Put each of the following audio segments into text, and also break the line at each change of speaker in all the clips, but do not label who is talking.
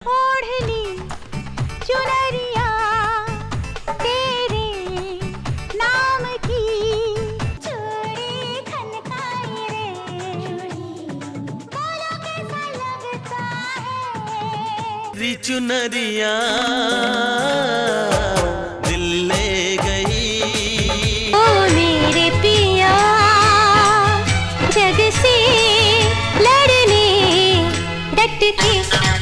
ओढ़नी चुनरिया तेरे नाम की चूड़ी खनकाई रे बोलो कैसा लगता है
तेरी चुनरिया दिल ले गई।
ओ मेरे पिया जग से लड़ने डट के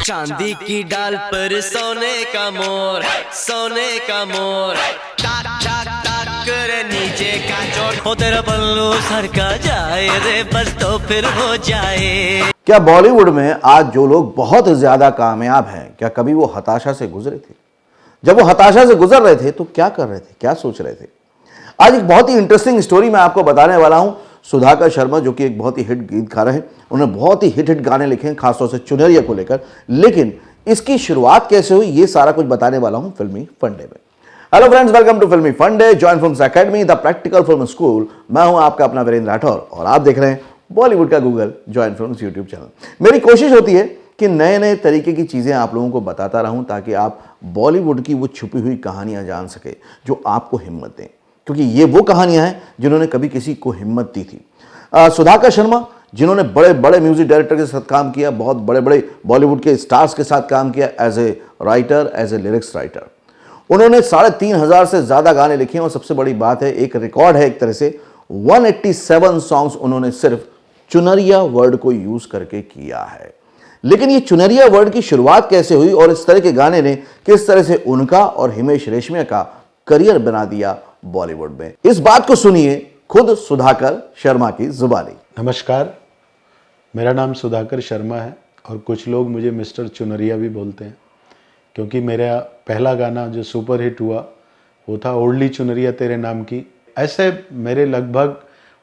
चांदी की डाल पर सोने का मोर, सोने का मोर टाक टाक टाक करे नीचे का चोट हो तेरा पल्लू सर का जाए रे बस तो फिर हो जाए।
क्या बॉलीवुड में आज जो लोग बहुत ज्यादा कामयाब हैं, क्या कभी वो हताशा से गुजरे थे? जब वो हताशा से गुजर रहे थे तो क्या कर रहे थे, क्या सोच रहे थे? आज एक बहुत ही इंटरेस्टिंग स्टोरी मैं आपको बताने वाला हूं। सुधाकर शर्मा जो कि एक बहुत ही हिट गीतकार हैं, उन्होंने बहुत ही हिट गाने लिखे हैं, खासतौर से चुनरिया को लेकर। लेकिन इसकी शुरुआत कैसे हुई, ये सारा कुछ बताने वाला हूं फिल्मी फंडे में। हेलो फ्रेंड्स, वेलकम टू फिल्मी फंडे, join films academy, the practical film school. मैं हूं आपका अपना वीरेंद्र राठौर और आप देख रहे हैं बॉलीवुड का Google, join films YouTube channel. मेरी कोशिश होती है कि नए नए तरीके की चीजें आप लोगों को बताता रहूं, ताकि आप बॉलीवुड की वो छुपी हुई कहानियां जान सके जो आपको हिम्मत दें, क्योंकि ये वो कहानियां हैं जिन्होंने कभी किसी को हिम्मत दी थी। सुधाकर शर्मा जिन्होंने बड़े बड़े म्यूजिक डायरेक्टर के साथ काम किया, बहुत बड़े बड़े बॉलीवुड के स्टार्स के साथ काम किया as a writer, as a lyrics writer. उन्होंने 3,500 से ज्यादा गाने लिखे और सबसे बड़ी बात है, एक रिकॉर्ड है एक तरह से, 187 सॉन्ग्स उन्होंने सिर्फ चुनरिया वर्ड को यूज करके किया है। लेकिन ये चुनरिया वर्ड की शुरुआत कैसे हुई और इस तरह के गाने ने किस तरह से उनका और हिमेश रेशमिया का करियर बना दिया बॉलीवुड में, इस बात को सुनिए खुद सुधाकर शर्मा की जुबानी।
नमस्कार, मेरा नाम सुधाकर शर्मा है और कुछ लोग मुझे मिस्टर चुनरिया भी बोलते हैं, क्योंकि मेरा पहला गाना जो सुपर हिट हुआ वो था ओढ़नी चुनरिया तेरे नाम की। ऐसे मेरे लगभग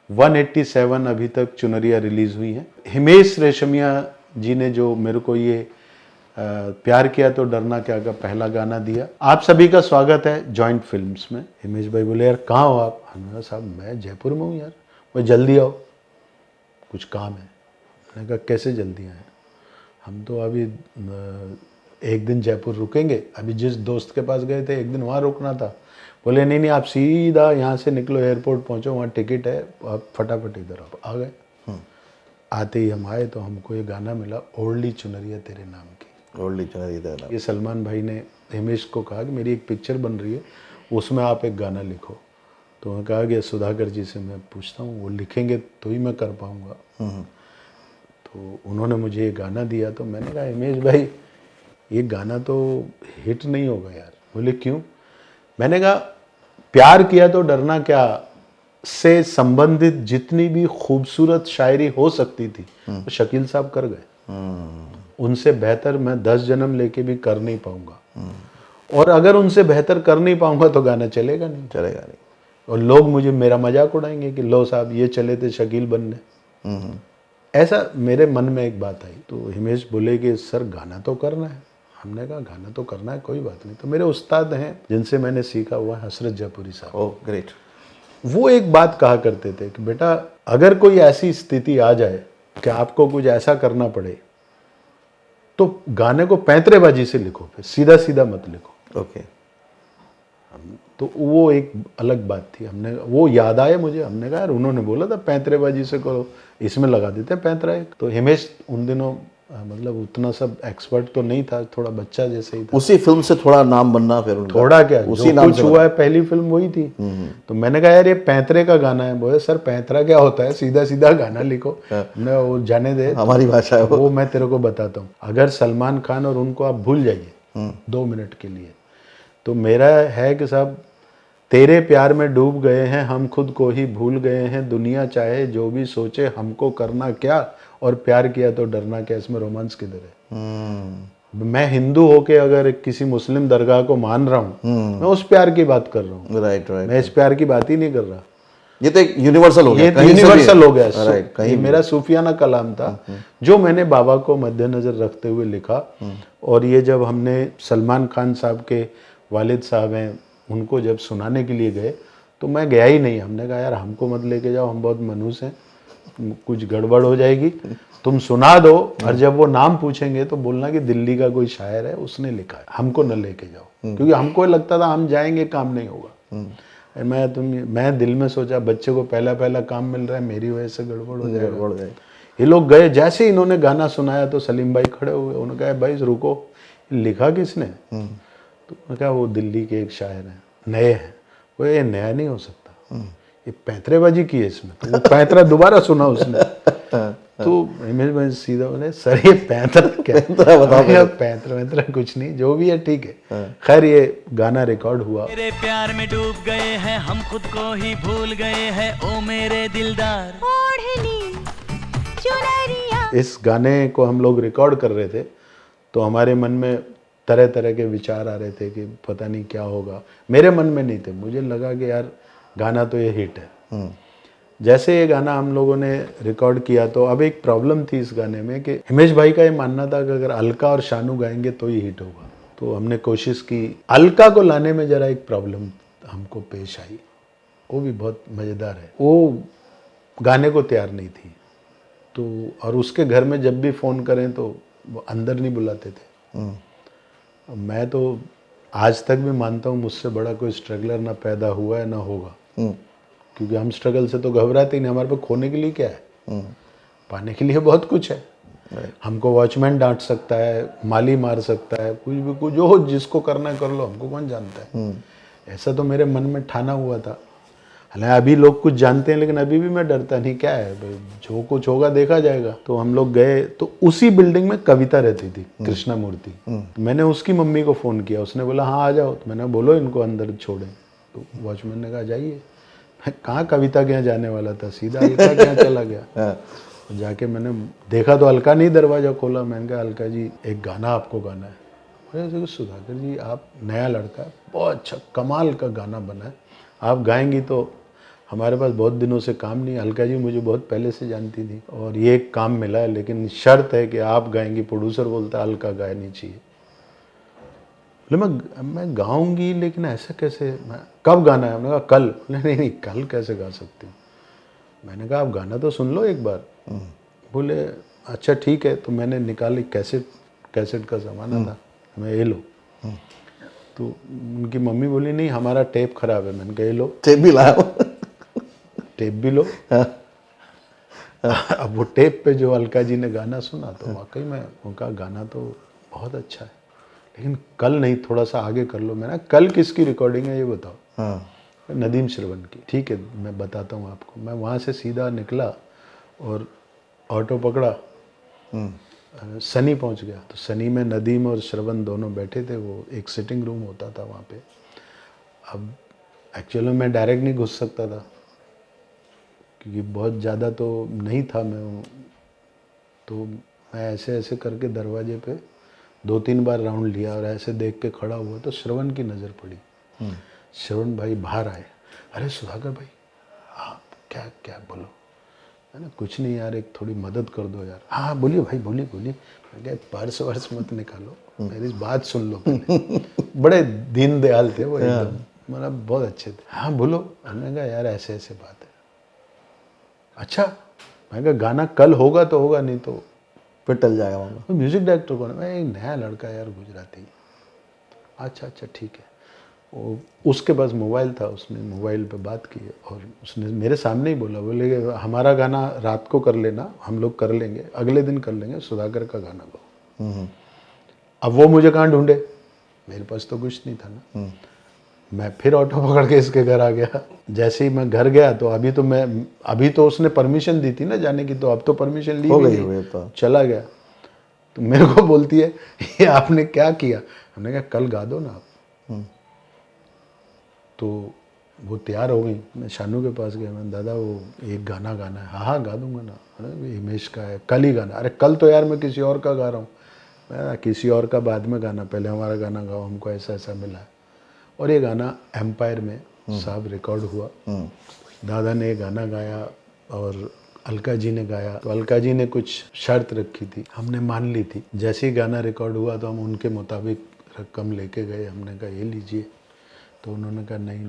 187 अभी तक चुनरिया रिलीज़ हुई हैं। हिमेश रेशमिया जी ने जो मेरे को ये प्यार किया तो डरना क्या का पहला गाना दिया। आप सभी का स्वागत है जॉइंट फिल्म्स में। हिमेश भाई बोले, यार कहाँ हो आप? हमने कहा, साहब मैं जयपुर में हूँ यार। भाई जल्दी आओ, कुछ काम है। मैंने कहा, कैसे जल्दी आए? हम तो अभी एक दिन जयपुर रुकेंगे, अभी जिस दोस्त के पास गए थे एक दिन वहाँ रुकना था। बोले नहीं आप सीधा यहाँ से निकलो, एयरपोर्ट पहुँचो, वहाँ टिकट है, आप फटाफट इधर आप आ गए। आते ही हम आए तो हमको ये गाना मिला, ओढ़नी चुनरिया तेरे नाम की।
ओढ़नी चुनरिया तेरे नाम।
ये सलमान भाई ने हिमेश को कहा कि मेरी एक पिक्चर बन रही है, उसमें आप एक गाना लिखो। तो उन्होंने कहा कि सुधाकर जी से मैं पूछता हूँ, वो लिखेंगे तो ही मैं कर पाऊँगा। तो उन्होंने मुझे ये गाना दिया। तो मैंने कहा, हिमेश भाई ये गाना तो हिट नहीं होगा यार। बोले क्यों? मैंने कहा, प्यार किया तो डरना क्या से संबंधित जितनी भी खूबसूरत शायरी हो सकती थी वो शकील साहब कर गए। उनसे बेहतर मैं 10 जन्म लेके भी कर नहीं पाऊंगा, और अगर उनसे बेहतर कर नहीं पाऊंगा तो गाना चलेगा नहीं। और लोग मुझे मेरा मजाक उड़ाएंगे कि लो साहब ये चले थे शकील बनने। ऐसा मेरे मन में एक बात आई। तो हिमेश बोले कि सर गाना तो करना है। हमने कहा गाना तो करना है, कोई बात नहीं। तो मेरे उस्ताद हैं जिनसे मैंने सीखा हुआ, हसरत जयपुरी साहब।
Oh great.
वो एक बात कहा करते थे कि बेटा अगर कोई ऐसी स्थिति आ जाए कि आपको कुछ ऐसा करना पड़े तो गाने को पैंतरेबाजी से लिखो, फिर सीधा सीधा मत लिखो।
ओके।
तो वो एक अलग बात थी। हमने वो याद आया मुझे। हमने कहा यार उन्होंने बोला था पैंतरेबाजी से करो, इसमें लगा देते हैं पैंतरा एक। तो हिमेश उन दिनों मतलब उतना सब एक्सपर्ट तो नहीं था, थोड़ा बच्चा जैसे ही था।
उसी फिल्म से थोड़ा नाम बनना, फिर
थोड़ा क्या
उसी
जो कुछ हुआ है, पहली फिल्म वही थी। तो मैंने कहा यार ये पैंतरे का गाना है। बोले सर पैंतरा क्या होता है, सीधा सीधा गाना लिखो। मैं वो जाने दे,
हमारी भाषा है
वो मैं तेरे को बताता हूँ। अगर सलमान खान और उनको आप भूल जाइए 2 मिनट के लिए, तो मेरा है कि साहब तेरे प्यार में डूब गए हैं हम, खुद को ही भूल गए हैं, दुनिया चाहे जो भी सोचे हमको करना क्या, और प्यार किया तो डरना क्या। इसमें रोमांस किधर है? मैं हिंदू होके अगर किसी मुस्लिम दरगाह को मान रहा हूँ, मैं उस प्यार की बात कर रहा हूँ।
राइट।
मैं इस प्यार की बात ही नहीं कर रहा।
ये तो एक यूनिवर्सल हो गया,
यूनिवर्सल हो गया।
कहीं
मेरा सूफियाना कलाम था जो मैंने बाबा को मद्देनजर रखते हुए लिखा। और ये जब हमने सलमान खान साहब के वालिद साहब हैं, उनको जब सुनाने के लिए गए तो मैं गया ही नहीं। हमने कहा यार हमको मत लेके जाओ, हम बहुत मनहूस हैं, कुछ गड़बड़ हो जाएगी, तुम सुना दो, और जब वो नाम पूछेंगे तो बोलना कि दिल्ली का कोई शायर है उसने लिखा है, हमको न लेके जाओ। क्योंकि हमको लगता था हम जाएंगे काम नहीं होगा। मैं दिल में सोचा बच्चे को पहला पहला काम मिल रहा है, मेरी वजह से गड़बड़ हो जाएगा। ये लोग गए, जैसे ही इन्होंने गाना सुनाया तो सलीम भाई खड़े हुए, उन्होंने कहा भाई रुको, लिखा किसने? तो उन्होंने कहा वो दिल्ली के एक शायर हैं, नए हैं। वो ये नया नहीं हो सकता, ये पैंतरेबाजी की है इसमें। तो वो पैंतरा दोबारा सुना उसने। तो हिमेश भाई सीधा बोले सर ये पैंतरा क्या बताओ? पैंतरा कुछ नहीं, जो भी है ठीक है। खैर ये गाना रिकॉर्ड हुआ।
तेरे प्यार में डूब गए हैं हम, खुद को ही भूल गए हैं ओ मेरे दिलदार।
ओढ़नी चुनरिया।
इस गाने को हम लोग रिकॉर्ड कर रहे थे तो हमारे मन में तरह तरह के विचार आ रहे थे कि पता नहीं क्या होगा। मेरे मन में नहीं थे, मुझे लगा कि यार गाना तो ये हिट है। जैसे ये गाना हम लोगों ने रिकॉर्ड किया तो अब एक प्रॉब्लम थी इस गाने में कि हिमेश भाई का ये मानना था कि अगर अलका और शानू गाएंगे तो ही हिट होगा। तो हमने कोशिश की, अलका को लाने में ज़रा एक प्रॉब्लम हमको पेश आई, वो भी बहुत मज़ेदार है। वो गाने को तैयार नहीं थी, तो और उसके घर में जब भी फ़ोन करें तो वो अंदर नहीं बुलाते थे। मैं तो आज तक भी मानता हूँ मुझसे बड़ा कोई स्ट्रगलर ना पैदा हुआ है ना होगा। क्योंकि हम स्ट्रगल से तो घबराते ही नहीं, हमारे पास खोने के लिए क्या है, पाने के लिए बहुत कुछ है। हमको वॉचमैन डांट सकता है, माली मार सकता है, कुछ भी कुछ जो जिसको करना है कर लो, हमको कौन जानता है। ऐसा तो मेरे मन में ठाना हुआ था। हालांकि अभी लोग कुछ जानते हैं लेकिन अभी भी मैं डरता नहीं, क्या है भाई जो कुछ होगा देखा जाएगा। तो हम लोग गए तो उसी बिल्डिंग में कविता रहती थी, कृष्णा मूर्ति। मैंने उसकी मम्मी को फ़ोन किया, उसने बोला हाँ आ जाओ। तो मैंने बोलो इनको अंदर छोड़ें। तो वॉचमैन ने कहा जाइए। मैं कहाँ कविता के यहाँ जाने वाला था, सीधा अलका के यहाँ चला गया। जाके मैंने देखा तो अलका नहीं दरवाज़ा खोला। मैंने कहा अलका जी एक गाना आपको गाना है। अरे सुधाकर जी आप नया लड़का है, बहुत अच्छा कमाल का गाना बना है, आप गाएंगी तो हमारे पास बहुत दिनों से काम नहीं। अलका जी मुझे बहुत पहले से जानती थी और ये काम मिला है, लेकिन शर्त है कि आप गाएंगी। प्रोड्यूसर बोलता है अलका गाए नहीं चाहिए। बोले मैं गाऊंगी लेकिन ऐसा कैसे, मैं कब गाना है? हमने कहा कल। बोले नहीं कल कैसे गा सकती हूँ। मैंने कहा आप गाना तो सुन लो एक बार। बोले अच्छा ठीक है। तो मैंने निकाली कैसेट का ज़माना था, मैं ये लो। तो उनकी मम्मी बोली नहीं हमारा टेप खराब है। मैंने कहा ये लो
टेप भी लाया,
टेप भी लो। अब वो टेप पे जो अलका जी ने गाना सुना तो वाकई में उनका गाना तो बहुत अच्छा है, लेकिन कल नहीं थोड़ा सा आगे कर लो। मैंने कल किसकी रिकॉर्डिंग है ये बताओ। नदीम श्रवण की। ठीक है मैं बताता हूँ आपको। मैं वहाँ से सीधा निकला और ऑटो पकड़ा, सनी पहुँच गया। तो सनी में नदीम और श्रवण दोनों बैठे थे, वो एक सिटिंग रूम होता था वहाँ पे। अब एक्चुअली मैं डायरेक्ट नहीं घुस सकता था क्योंकि बहुत ज़्यादा तो नहीं था मैं। तो मैं ऐसे ऐसे करके दरवाजे पे 2-3 बार राउंड लिया और ऐसे देख के खड़ा हुआ तो श्रवण की नज़र पड़ी। श्रवण भाई बाहर आए, अरे सुधाकर भाई हाँ क्या क्या बोलो। मैंने कुछ नहीं यार एक थोड़ी मदद कर दो यार। हाँ बोलिए भाई बोलिए। मैं क्या पर्स वर्स मत निकालो, मेरी बात सुन लो पहले। बड़े दीन दयाल थे वो एकदम, मतलब बहुत अच्छे थे। हाँ बोलो। मैंने कहा यार ऐसे ऐसे बात है। अच्छा मैं कहा गाना कल होगा तो होगा, नहीं तो
फिर टल जाएगा मामला।
तो म्यूजिक डायरेक्टर कौन है? मैं एक नया लड़का यार गुजराती। अच्छा ठीक है। वो उसके पास मोबाइल था, उसने मोबाइल पे बात की और उसने मेरे सामने ही बोला, बोले कि हमारा गाना रात को कर लेना, हम लोग कर लेंगे, अगले दिन कर लेंगे, सुधाकर का गाना गाओ। अब वो मुझे कहाँ ढूंढे, मेरे पास तो कुछ नहीं था ना। मैं फिर ऑटो पकड़ के इसके घर आ गया। जैसे ही मैं घर गया तो अभी तो उसने परमिशन दी थी ना जाने की, तो अब तो परमिशन ली भी नहीं, तो चला गया। तो मेरे को बोलती है ये आपने क्या किया? हमने कहा कल गा दो ना आप। तो वो तैयार हो गई। मैं शानू के पास गया, मैं दादा वो एक गाना गाना है। हाँ गा दूंगा ना। अरे हिमेश का है, कल ही गाना। अरे कल तो यार मैं किसी और का गा रहा हूँ। मैं किसी और का बाद में गाना, पहले हमारा गाना गाओ, हमको ऐसा ऐसा मिला है। और ये गाना एम्पायर में साहब रिकॉर्ड हुआ। दादा ने ये गाना गाया और अलका जी ने गाया। तो अलका जी ने कुछ शर्त रखी थी, हमने मान ली थी। जैसे ही गाना रिकॉर्ड हुआ तो हम उनके मुताबिक रकम लेके गए। हमने कहा ये लीजिए। तो उन्होंने कहा नहीं।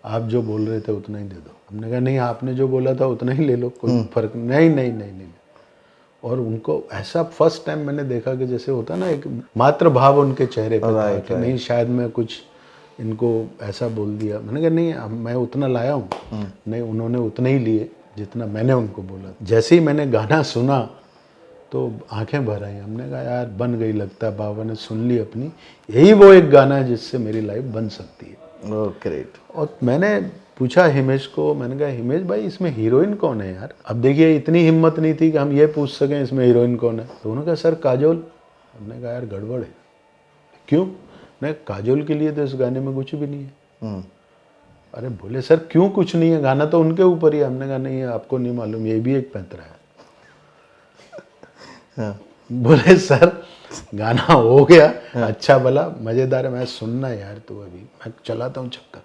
आप जो बोल रहे थे उतना ही दे दो। हमने कहा नहीं, आपने जो बोला था उतना ही ले लो, कोई फर्क नहीं। नहीं नहीं नहीं। और उनको ऐसा फर्स्ट टाइम मैंने देखा कि जैसे होता ना एक मात्र भाव उनके चेहरे पर था कि नहीं शायद मैं कुछ इनको ऐसा बोल दिया। मैंने कहा नहीं, मैं उतना लाया हूँ। नहीं, उन्होंने उतना ही लिए जितना मैंने उनको बोला। जैसे ही मैंने गाना सुना तो आंखें भर आई। हमने कहा यार बन गई, लगता है बाबा ने सुन ली अपनी। यही वो एक गाना है जिससे मेरी लाइफ बन सकती है।
ग्रेट।
और मैंने पूछा हिमेश को, मैंने कहा हिमेश भाई इसमें हीरोइन कौन है यार? अब देखिए इतनी हिम्मत नहीं थी कि हम ये पूछ सकें इसमें हीरोइन कौन है। तो उन्होंने कहा सर काजोल। हमने कहा यार गड़बड़ है। क्यों? नहीं, काजोल के लिए तो इस गाने में कुछ भी नहीं है। अरे बोले सर क्यों कुछ नहीं है, गाना तो उनके ऊपर ही है। हमने कहा नहीं आपको नहीं मालूम, ये भी एक पैंतरा है। बोले सर गाना हो गया, अच्छा भला मजेदार है, मैं सुनना यार तू अभी, मैं चलाता हूँ चक्कर।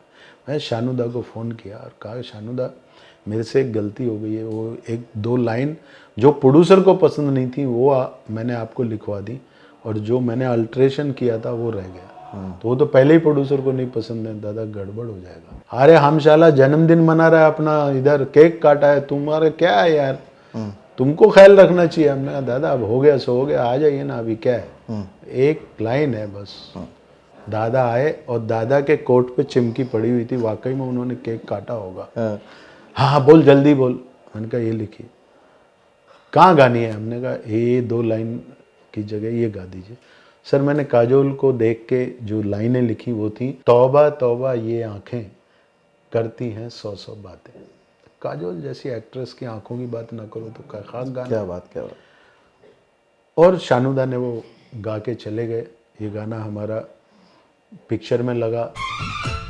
मैं शानुदा को फ़ोन किया और कहा शानुदा मेरे से एक गलती हो गई है, वो एक दो लाइन जो प्रोड्यूसर को पसंद नहीं थी वो मैंने आपको लिखवा दी, और जो मैंने अल्ट्रेशन किया था वो रह गया। तो वो तो पहले ही प्रोड्यूसर को नहीं पसंद है। दादा गड़बड़ हो जाएगा। अरे हम शाला जन्मदिन मना रहा है अपना, इधर केक काटा है, तुम्हारे क्या है यार, तुमको ख्याल रखना चाहिए। हमने कहा दादा अब हो गया सो हो गया, आ जाइए ना, अभी क्या है, एक लाइन है बस। दादा आए और दादा के कोट पे चिमकी पड़ी हुई थी, वाकई में उन्होंने केक काटा होगा। हाँ बोल जल्दी बोल। मैंने कहा ये लिखिए। कहाँ गानी है? हमने कहा ये दो लाइन की जगह ये गा दीजिए। सर मैंने काजोल को देख के जो लाइनें लिखी वो थी, तौबा तौबा ये आंखें करती हैं 100 बातें। काजोल जैसी एक्ट्रेस की आंखों की बात ना करो तो क्या खास गाना।
क्या बात, क्या बात।
और शानुदा ने वो गा के चले गए। ये गाना हमारा पिक्चर में लगा।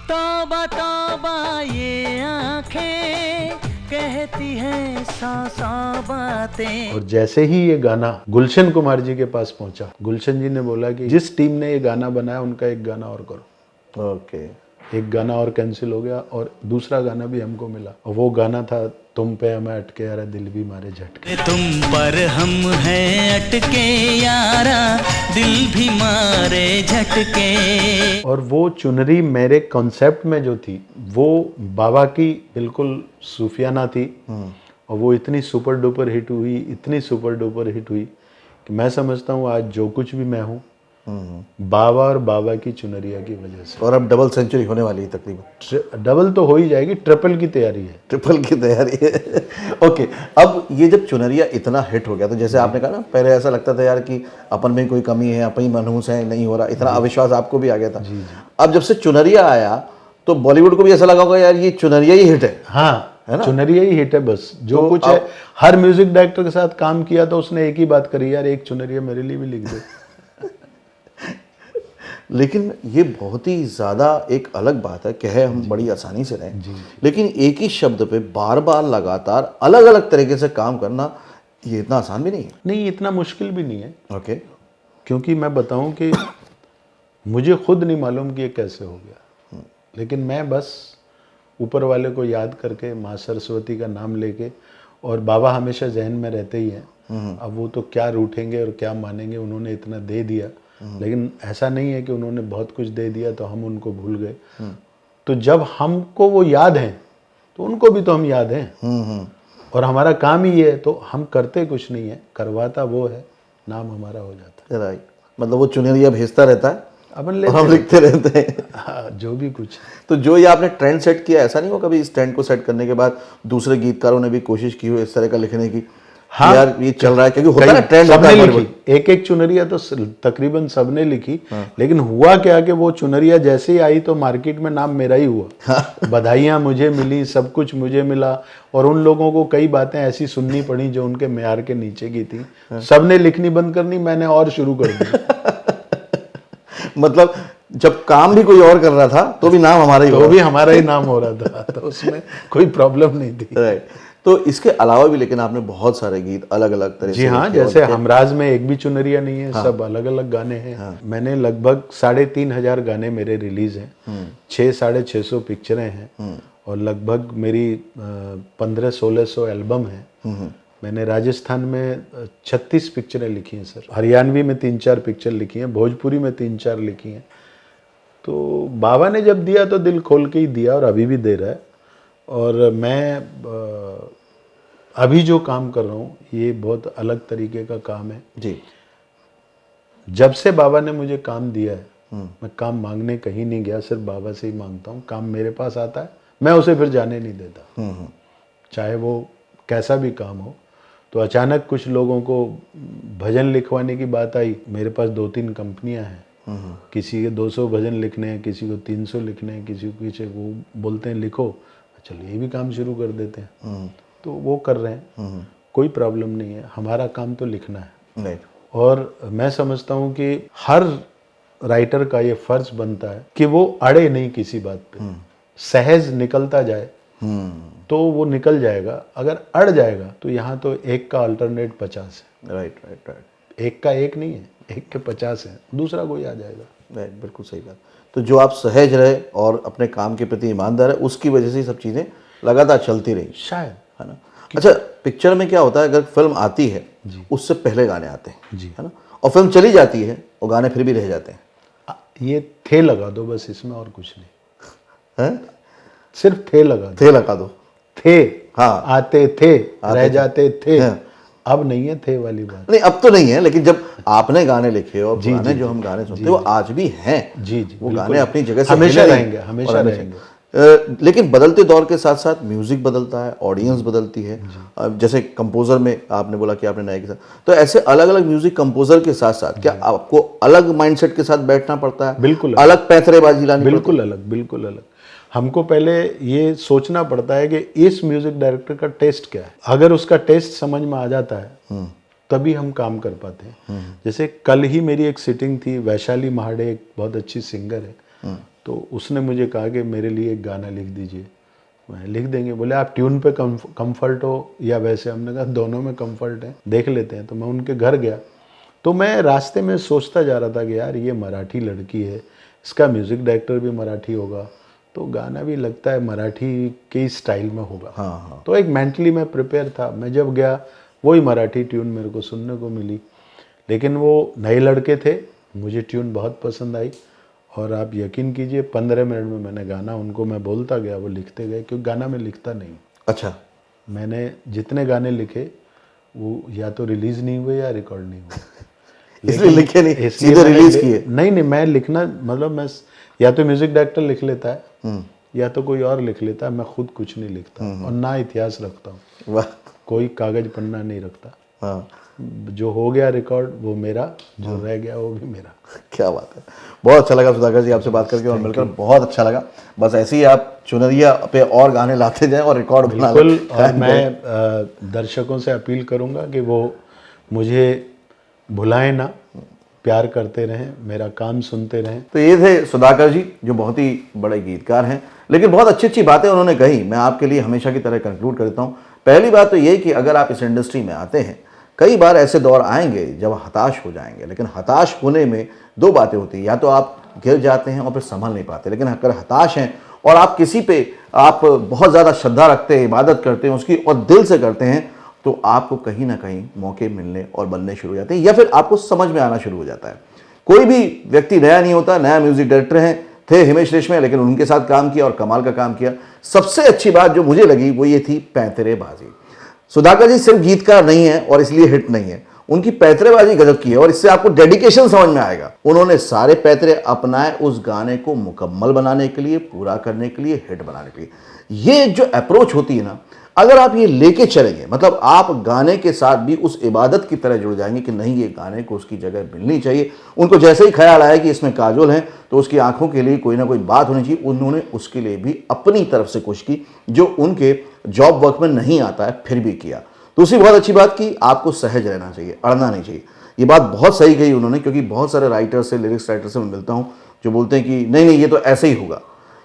तौबा तौबा ये आंखें कहती हैं 100 बातें।
और जैसे ही ये गाना गुलशन कुमार जी के पास पहुंचा, गुलशन जी ने बोला कि जिस टीम ने ये गाना बनाया उनका एक गाना और करो।
ओके।
एक गाना और कैंसिल हो गया और दूसरा गाना भी हमको मिला, और वो गाना था तुम पे हमें अटके यारा दिल भी मारे झटके।
तुम पर हम हैं अटके यारा दिल भी मारे झटके।
और वो चुनरी मेरे कॉन्सेप्ट में जो थी वो बाबा की बिल्कुल सूफियाना थी, और वो इतनी सुपर डुपर हिट हुई, इतनी सुपर डुपर हिट हुई कि मैं समझता हूँ आज जो कुछ भी मैं हूँ बाबा और बाबा की चुनरिया की वजह से।
और अब डबल सेंचुरी होने वाली है तकरीबन।
डबल तो हो ही जाएगी, ट्रिपल की तैयारी है।
ट्रिपल की तैयारी है। ओके, अब ये जब चुनरिया इतना हिट हो गया तो जैसे आपने कहा ना, पहले ऐसा लगता था यार कि अपन में कोई कमी है, अपन ही मनहूस है, नहीं हो रहा, इतना अविश्वास आपको भी आ गया था। अब जब से चुनरिया आया तो बॉलीवुड को भी ऐसा लगा होगा यार ये चुनरिया ही हिट है।
हाँ
है ना?
चुनरिया ही हिट है बस। जो
तो
कुछ है, हर म्यूजिक डायरेक्टर के साथ काम किया तो उसने एक ही बात करी, यार एक चुनरिया मेरे लिए भी लिख दो।
लेकिन ये बहुत ही ज़्यादा एक अलग बात है, कहे हम बड़ी आसानी से रहें, लेकिन एक ही शब्द पे बार बार लगातार अलग अलग तरीके से काम करना ये इतना आसान भी नहीं है।
नहीं, इतना मुश्किल भी नहीं है।
ओके।
क्योंकि मैं बताऊं कि मुझे खुद नहीं मालूम कि ये कैसे हो गया, लेकिन मैं बस ऊपर वाले को याद करके, माँ सरस्वती का नाम लेके, और बाबा हमेशा जहन में रहते ही हैं। अब वो तो क्या रूठेंगे और क्या मानेंगे, उन्होंने इतना दे दिया, लेकिन ऐसा नहीं है कि उन्होंने बहुत कुछ दे दिया तो हम उनको भूल गए। तो जब हमको वो याद हैं तो उनको भी तो हम याद हैं। और हमारा काम ही है, तो हम करते कुछ नहीं है, करवाता वो है, नाम हमारा हो जाता है।
राइट, मतलब वो चुनरिया भेजता रहता है,
अपन
और हम लिखते रहते हैं।
हाँ, जो भी कुछ।
तो जो ये आपने ट्रेंड सेट किया, ऐसा नहीं हो कभी इस ट्रेंड को सेट करने के बाद दूसरे गीतकारों ने भी कोशिश की हो इस तरह का लिखने की?
हाँ,
यार ये चल रहा है, क्योंकि होता है ना ट्रेंड होता
सबने
है
लिखी, एक एक चुनरिया तो तकरीबन सबने लिखी। लेकिन हुआ क्या कि वो चुनरिया जैसे ही आई तो मार्केट में नाम मेरा ही हुआ। बधाइयाँ मुझे मिली, सब कुछ मुझे मिला, और उन लोगों को कई बातें ऐसी सुननी पड़ी जो उनके मेयार के नीचे की थी। सबने लिखनी बंद करनी, मैंने और शुरू कर दी।
मतलब जब काम भी कोई और कर रहा था तो भी नाम हमारा ही
तो भी हमारा ही नाम हो रहा था, तो उसमें कोई प्रॉब्लम नहीं थी।
राइट। तो इसके अलावा भी लेकिन आपने बहुत सारे गीत अलग अलग तरह से
जी हाँ,
लिखे,
जैसे हमराज में एक भी चुनरिया नहीं है। सब अलग अलग गाने हैं। मैंने लगभग 3,500 गाने मेरे रिलीज हैं, 600-650 पिक्चरें हैं, और लगभग मेरी 1500-1600 एल्बम है। मैंने राजस्थान में 36 पिक्चरें लिखी हैं सर, हरियाणवी में 3-4 पिक्चर लिखी हैं, भोजपुरी में 3-4 लिखी हैं। तो बाबा ने जब दिया तो दिल खोल के ही दिया और अभी भी दे रहा है। और मैं अभी जो काम कर रहा हूँ ये बहुत अलग तरीके का काम है
जी।
जब से बाबा ने मुझे काम दिया है मैं काम मांगने कहीं नहीं गया, सिर्फ बाबा से ही मांगता हूँ। काम मेरे पास आता है, मैं उसे फिर जाने नहीं देता, चाहे वो कैसा भी काम हो। तो अचानक कुछ लोगों को भजन लिखवाने की बात आई, मेरे पास 2-3 कंपनियां हैं, किसी के 200 भजन लिखने हैं, किसी को 300 लिखने हैं, किसी को पीछे वो बोलते हैं लिखो, चलो ये भी काम शुरू कर देते हैं। तो वो कर रहे हैं, कोई प्रॉब्लम नहीं है, हमारा काम तो लिखना है। और मैं समझता हूँ कि हर राइटर का ये फर्ज बनता है कि वो अड़े नहीं किसी बात पे, सहज निकलता जाए तो वो निकल जाएगा। अगर अड़ जाएगा तो यहाँ तो एक का अल्टरनेट 50 है।
राइट।
एक का एक नहीं है, एक के 50 है, दूसरा कोई आ जाएगा।
राइट, बिल्कुल सही बात। तो जो आप सहज रहे और अपने काम के प्रति ईमानदार है, उसकी वजह से सब चीज़ें लगातार चलती रही
शायद,
है ना। अच्छा, पिक्चर में क्या होता है, अगर फिल्म आती है उससे पहले गाने आते हैं
जी,
है ना, और फिल्म चली जाती है और गाने फिर भी रह जाते हैं।
ये थे लगा दो बस इसमें, और कुछ नहीं
हैं?
सिर्फ थे लगा दो।
थे लगा दो,
थे,
हाँ,
आते थे, रह जाते थे, अब नहीं है थे वाली बात।
नहीं, अब तो नहीं है, लेकिन जब आपने गाने लिखे और गाने जो हम गाने सुनते हैं वो आज भी हैं।
जी,
वो गाने अपनी जगह से
हमेशा
मिले
रहेंगे, हमेशा रहेंगे।
लेकिन बदलते दौर के साथ साथ म्यूजिक बदलता है, ऑडियंस बदलती है। जैसे कंपोजर में आपने बोला कि आपने नए के साथ, तो ऐसे अलग अलग म्यूजिक कंपोजर के साथ साथ क्या आपको अलग माइंडसेट के साथ बैठना पड़ता है?
बिल्कुल
अलग पैंतरेबाजी लानी पड़ती है?
बिल्कुल अलग। हमको पहले ये सोचना पड़ता है कि इस म्यूजिक डायरेक्टर का टेस्ट क्या है। अगर उसका टेस्ट समझ में आ जाता है तभी हम काम कर पाते हैं। जैसे कल ही मेरी एक सिटिंग थी, वैशाली महाडे एक बहुत अच्छी सिंगर है, तो उसने मुझे कहा कि मेरे लिए एक गाना लिख दीजिए। मैं लिख देंगे, बोले आप ट्यून पे कंफर्ट हो या वैसे? हमने कहा दोनों में कंफर्ट है, देख लेते हैं। तो मैं उनके घर गया, तो मैं रास्ते में सोचता जा रहा था कि यार ये मराठी लड़की है, इसका म्यूज़िक डायरेक्टर भी मराठी होगा, तो गाना भी लगता है मराठी के स्टाइल में होगा।
हाँ।
तो एक मेंटली मैं प्रिपेयर था। मैं जब गया वही मराठी ट्यून मेरे को सुनने को मिली, लेकिन वो नए लड़के थे, मुझे ट्यून बहुत पसंद आई और आप यकीन कीजिए 15 मिनट में मैंने गाना उनको मैं बोलता गया, वो लिखते गए, क्योंकि गाना मैं लिखता नहीं।
अच्छा।
मैंने जितने गाने लिखे वो या तो रिलीज़ नहीं हुए या रिकॉर्ड नहीं हुए।
इसलिए लिखे नहीं, सीधे रिलीज किए?
नहीं, मैं लिखना मतलब मैं या तो म्यूजिक डायरेक्टर लिख लेता है या तो कोई और लिख लेता है, मैं खुद कुछ नहीं लिखता और ना इतिहास रखता हूँ।
वाह।
कोई कागज पन्ना नहीं रखता।
हाँ।
जो हो गया रिकॉर्ड वो मेरा, जो रह गया वो भी मेरा।
क्या बात है, बहुत अच्छा लगा सुधाकर जी आपसे बात करके और मिलकर बहुत अच्छा लगा। बस ऐसे ही आप चुनरिया पे और गाने लाते जाएं और रिकॉर्ड बना लें।
बिल्कुल। और मैं दर्शकों से अपील करूंगा कि वो मुझे भुलाएं ना, प्यार करते रहें, मेरा काम सुनते रहें।
तो ये थे सुधाकर जी, जो बहुत ही बड़े गीतकार हैं, लेकिन बहुत अच्छी अच्छी बातें उन्होंने कही। मैं आपके लिए हमेशा की तरह कंक्लूड करता हूँ। पहली बात तो ये कि अगर आप इस इंडस्ट्री में आते हैं, कई बार ऐसे दौर आएंगे जब हताश हो जाएंगे, लेकिन हताश होने में दो बातें होती हैं, या तो आप गिर जाते हैं और फिर संभल नहीं पाते, लेकिन अगर हताश हैं और आप किसी पे आप बहुत ज़्यादा श्रद्धा रखते हैं, इबादत करते हैं उसकी और दिल से करते हैं, तो आपको कहीं ना कहीं मौके मिलने और बनने शुरू हो जाते हैं, या फिर आपको समझ में आना शुरू हो जाता है। कोई भी व्यक्ति नया नहीं होता। नया म्यूजिक डायरेक्टर हैं, थे हिमेश रेशमिया, लेकिन उनके साथ काम किया और कमाल का काम किया। सबसे अच्छी बात जो मुझे लगी वो ये थी पैंतरेबाजी। सुधाकर जी सिर्फ गीतकार नहीं है और इसलिए हिट नहीं है, उनकी पैंतरेबाजी गजब की है और इससे आपको डेडिकेशन समझ में आएगा। उन्होंने सारे पैंतरे अपनाए उस गाने को मुकम्मल बनाने के लिए, पूरा करने के लिए, हिट बनाने के लिए। ये जो अप्रोच होती है ना, अगर आप ये लेके चलेंगे, मतलब आप गाने के साथ भी उस इबादत की तरह जुड़ जाएंगे कि नहीं, ये गाने को उसकी जगह मिलनी चाहिए। उनको जैसे ही ख्याल आया कि इसमें काजोल है तो उसकी आंखों के लिए कोई ना कोई बात होनी चाहिए, उन्होंने उसके लिए भी अपनी तरफ से कोशिश की, जो उनके जॉब वर्क में नहीं आता है फिर भी किया। दूसरी बहुत अच्छी बात की, आपको सहज रहना चाहिए, अड़ना नहीं चाहिए। ये बात बहुत सही कही उन्होंने, क्योंकि बहुत सारे राइटर से, लिरिक्स राइटर से मैं मिलता हूँ जो बोलते हैं कि नहीं ये तो ऐसे ही होगा।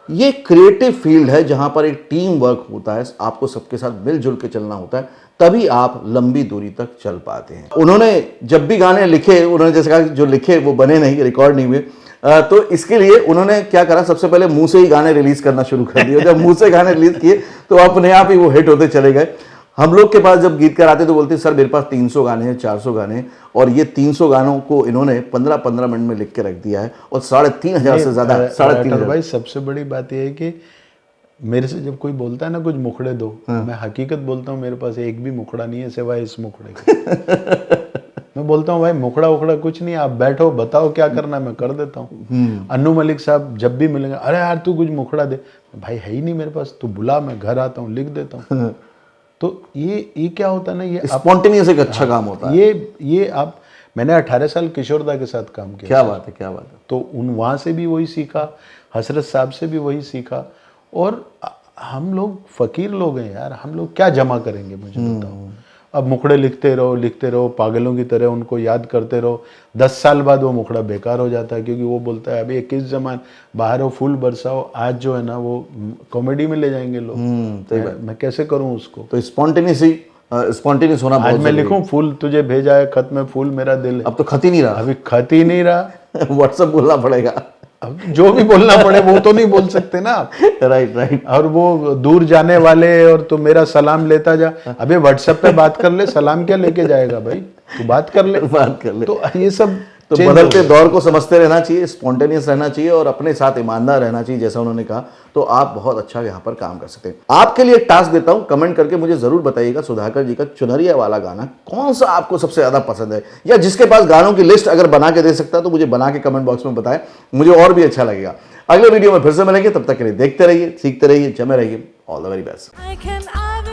ये क्रिएटिव फील्ड है जहां पर एक टीम वर्क होता है, आपको सबके साथ मिलजुल के चलना होता है, तभी आप लंबी दूरी तक चल पाते हैं। उन्होंने जब भी गाने लिखे, उन्होंने जैसे कहा जो लिखे वो बने नहीं, रिकॉर्ड नहीं हुए, तो इसके लिए उन्होंने क्या करा, सबसे पहले मुंह से ही गाने रिलीज करना शुरू कर दिए। जब मुंह से गाने रिलीज किए तो अपने आप ही वो हिट होते चले गए। हम लोग के पास जब गीतकार आते तो बोलते सर मेरे पास 300 गाने हैं, 400 गाने हैं, और ये 300 गानों को इन्होंने 15-15 मिनट में लिख के रख दिया है और 3,500 से ज्यादा, 3,500।
भाई सबसे बड़ी बात यह है कि मेरे से जब कोई बोलता है ना कुछ मुखड़े दो, मैं हकीकत बोलता हूँ मेरे पास एक भी मुखड़ा नहीं है सिवाय इस मुखड़े के। मैं बोलता हूँ भाई मुखड़ा उखड़ा कुछ नहीं, आप बैठो बताओ क्या करना है मैं कर देता हूँ। अन्नू मलिक साहब जब भी मिलेंगे, अरे यार तू कुछ मुखड़ा दे, भाई है ही नहीं मेरे पास, तू बुला मैं घर आता हूँ लिख देता हूँ। तो ये क्या होता है ना, ये
स्पॉन्टेनियस एक अच्छा काम होता है।
ये आप, मैंने 18 साल किशोरदा के साथ काम किया।
क्या बात है, क्या बात है।
तो वहाँ से भी वही सीखा, हसरत साहब से भी वही सीखा। और हम लोग फकीर लोग हैं यार, हम लोग क्या जमा करेंगे मुझे बताओ। अब मुखड़े लिखते रहो पागलों की तरह, उनको याद करते रहो, 10 साल बाद वो मुखड़ा बेकार हो जाता है, क्योंकि वो बोलता है अभी 21 जमान बाहर हो फूल बरसाओ, आज जो है ना वो कॉमेडी में ले जाएंगे लोग। मैं कैसे करूं उसको।
तो स्पॉन्टेनियस होना बहुत।
आज मैं लिखूं फूल तुझे भेजा है खत में, फूल मेरा दिल है।
अब तो खत ही नहीं रहा,
अभी खत ही नहीं रहा।
व्हाट्सएप बोलना पड़ेगा।
अब जो भी बोलना पड़े वो तो नहीं बोल सकते ना।
राइट।
और वो दूर जाने वाले, और तो मेरा सलाम लेता जा, अबे व्हाट्सएप पे बात कर ले, सलाम क्या लेके जाएगा भाई, तू बात कर ले। तो ये सब
तो बदलते दौर को समझते रहना चाहिए, स्पॉन्टेनियस रहना चाहिए और अपने साथ ईमानदार रहना चाहिए, जैसा उन्होंने कहा। तो आप बहुत अच्छा यहाँ पर काम कर सकते हैं। आपके लिए एक टास्क देता हूँ, कमेंट करके मुझे जरूर बताइएगा सुधाकर जी का चुनरिया वाला गाना कौन सा आपको सबसे ज्यादा पसंद है, या जिसके पास गानों की लिस्ट अगर बना के दे सकता है तो मुझे बना के कमेंट बॉक्स में बताएं, मुझे और भी अच्छा लगेगा। अगले वीडियो में फिर से मिलेंगे, तब तक के लिए देखते रहिए, सीखते रहिए, जमे रहिए। All the very best.